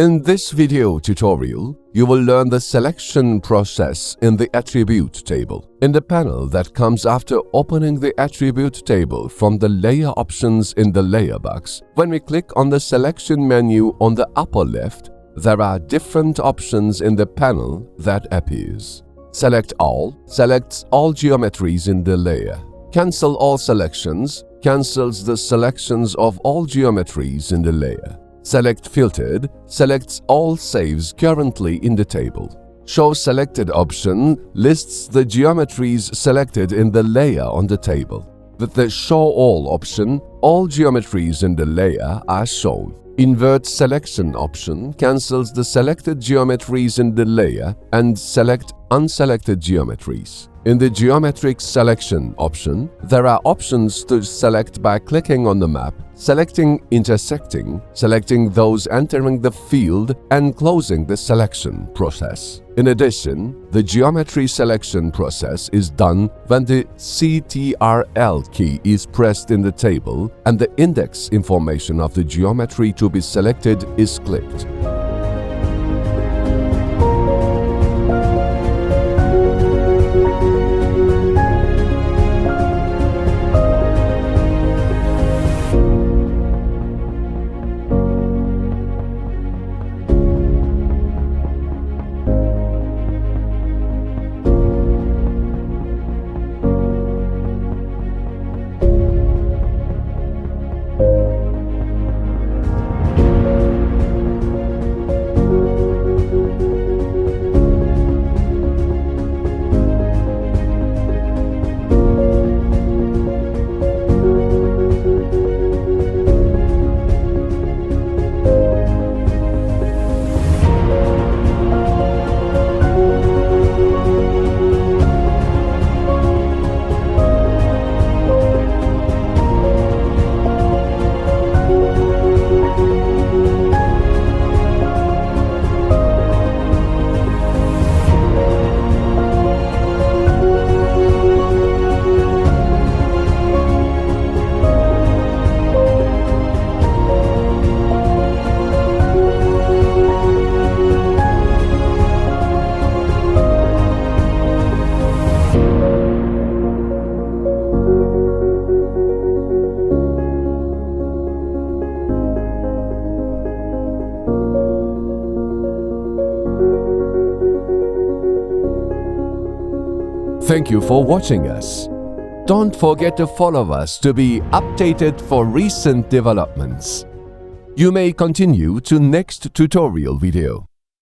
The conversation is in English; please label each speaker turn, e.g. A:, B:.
A: In this video tutorial, you will learn the selection process in the attribute table. In the panel that comes after opening the attribute table from the layer options in the layer box, when we click on the selection menu on the upper left, there are different options in the panel that appears. Select All selects all geometries in the layer. Cancel All selections cancels the selections of all geometries in the layer. Select Filtered selects all saves currently in the table. Show Selected option lists the geometries selected in the layer on the table. With the Show All option, all geometries in the layer are shown. Invert Selection option cancels the selected geometries in the layer and select unselected geometries. In the Geometric Selection option, there are options to select by clicking on the map, selecting intersecting, selecting those entering the field, and closing the selection process. In addition, the geometry selection process is done when the CTRL key is pressed in the table and the index information of the geometry to be selected is clicked. Thank you for watching us. Don't forget to follow us to be updated for recent developments. You may continue to next tutorial video.